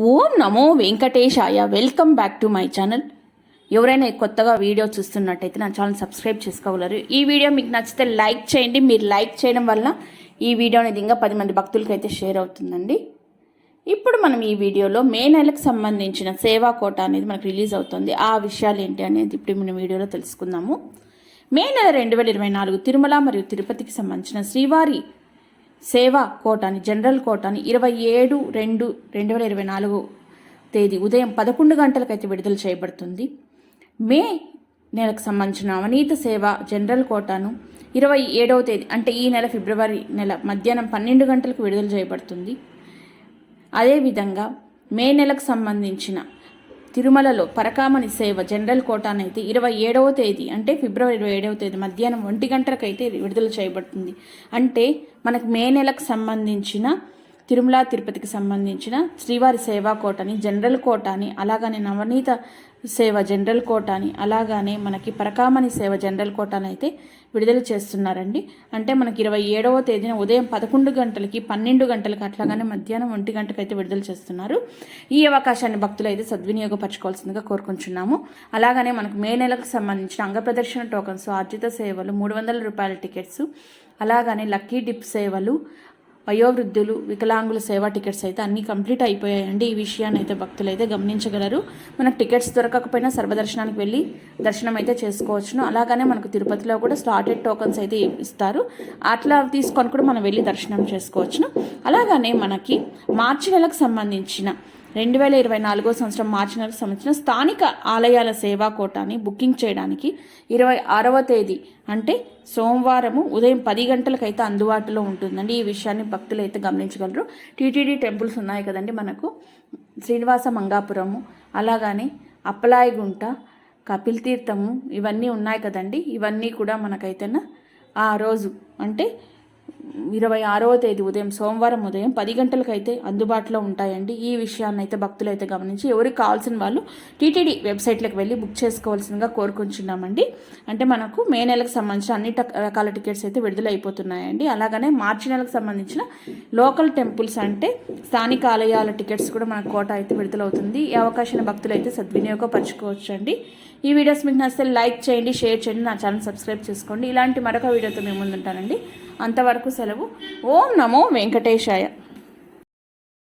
Om Namo Venkatesaya. Welcome back to my channel. ఎవరైనా కొత్తగా video చూస్తున్నట్టయితే నా ఛానల్ సబ్స్క్రైబ్ చేసుకోగలరు. ఈ వీడియో మీకు నచ్చితే లైక్ చేయండి. మీరు లైక్ చేయడం వల్ల ఈ వీడియో అనేది ఇంకా 10 మంది భక్తులకి అయితే షేర్ అవుతుందండి. ఇప్పుడు మనం ఈ వీడియోలో మే నెలకు సంబంధించిన సేవా కోట అనేది మనకు రిలీజ్ అవుతుంది. ఆ విషయాలు ఏంటి అనేది ఇప్పుడు మనం వీడియోలో తెలుసుకుందాము. మే నెల 2024 తిరుమల మరియు తిరుపతికి సంబంధించిన శ్రీవారి సేవా కోటాని జనరల్ కోటాని 27/2/2024 తేదీ ఉదయం 11 గంటలకైతే విడుదల చేయబడుతుంది. మే నెలకు సంబంధించిన నవనీత సేవ జనరల్ కోటాను 27వ తేదీ అంటే ఈ నెల ఫిబ్రవరి నెల మధ్యాహ్నం 12 గంటలకు విడుదల చేయబడుతుంది. అదేవిధంగా మే నెలకు సంబంధించిన తిరుమలలో పరకామణి సేవ జనరల్ కోటానైతే 27వ తేదీ అంటే ఫిబ్రవరి 27వ తేదీ మధ్యాహ్నం 1 గంటలకైతే విడుదల చేయబడుతుంది. అంటే మనకు మే నెలకు సంబంధించిన తిరుమల తిరుపతికి సంబంధించిన శ్రీవారి సేవా కోటాని జనరల్ కోటాని అలాగనే నవనీత సేవ జనరల్ కోటాని అలాగానే మనకి పరకామణి సేవ జనరల్ కోటాని అయితే విడుదల చేస్తున్నారండి. అంటే మనకి 27వ తేదీన ఉదయం 11 గంటలకి 12 గంటలకి అట్లాగానే మధ్యాహ్నం 1 గంటకి అయితే విడుదల చేస్తున్నారు. ఈ అవకాశాన్ని భక్తులు అయితే సద్వినియోగపరచుకోవాల్సిందిగా కోరుకుంటున్నాము. అలాగనే మనకు మే నెలకు సంబంధించిన అంగప్రదర్శన టోకన్స్, ఆర్జిత సేవలు, 300 రూపాయల టికెట్స్, అలాగనే లక్కీ డిప్ సేవలు, వయోవృద్ధులు, వికలాంగుల సేవా టికెట్స్ అయితే అన్నీ కంప్లీట్ అయిపోయాయండి. ఈ విషయాన్ని అయితే భక్తులు అయితే గమనించగలరు. మనకు టికెట్స్ దొరకకపోయినా సర్వదర్శనానికి వెళ్ళి దర్శనం అయితే చేసుకోవచ్చును. అలాగనే మనకు తిరుపతిలో కూడా స్లాటెడ్ టోకన్స్ అయితే ఇస్తారు. అట్లా తీసుకొని కూడా మనం వెళ్ళి దర్శనం చేసుకోవచ్చును. అలాగనే మనకి మార్చి నెలకు సంబంధించిన 2024 సంవత్సరం మార్చి నెలకు సంబంధించిన స్థానిక ఆలయాల సేవా కోటాని బుకింగ్ చేయడానికి 26వ తేదీ అంటే సోమవారము ఉదయం 10 గంటలకైతే అందుబాటులో ఉంటుందండి. ఈ విషయాన్ని భక్తులు అయితే గమనించగలరు. టీటీడీ టెంపుల్స్ ఉన్నాయి కదండి మనకు, శ్రీనివాస మంగాపురము అలాగానే అప్పలాయగుంట, కపిల్ తీర్థము ఇవన్నీ ఉన్నాయి కదండి. ఇవన్నీ కూడా మనకైతేనా ఆ రోజు అంటే 26వ తేదీ ఉదయం సోమవారం ఉదయం 10 గంటలకైతే అందుబాటులో ఉంటాయండి. ఈ విషయాన్ని అయితే భక్తులు అయితే గమనించి ఎవరికి కావాల్సిన వాళ్ళు టీటీడీ వెబ్సైట్లోకి వెళ్ళి బుక్ చేసుకోవాల్సిందిగా కోరుకుంటున్నామండి. అంటే మనకు మే నెలకు సంబంధించిన అన్ని రకాల టికెట్స్ అయితే విడుదల అయిపోతున్నాయండి. అలాగనే మార్చి నెలకు సంబంధించిన లోకల్ టెంపుల్స్ అంటే స్థానిక ఆలయాల టికెట్స్ కూడా మన కోట అయితే విడుదలవుతుంది. ఈ అవకాశాన్ని భక్తులు అయితే సద్వినియోగపరచుకోవచ్చు అండి. ఈ వీడియోస్ మీకు నచ్చితే లైక్ చేయండి, షేర్ చేయండి, నా ఛానల్ సబ్స్క్రైబ్ చేసుకోండి. ఇలాంటి మరొక వీడియోతో మేము ముందుంటానండి. అంతవరకు సెలవు. ఓం నమో వెంకటేశాయ.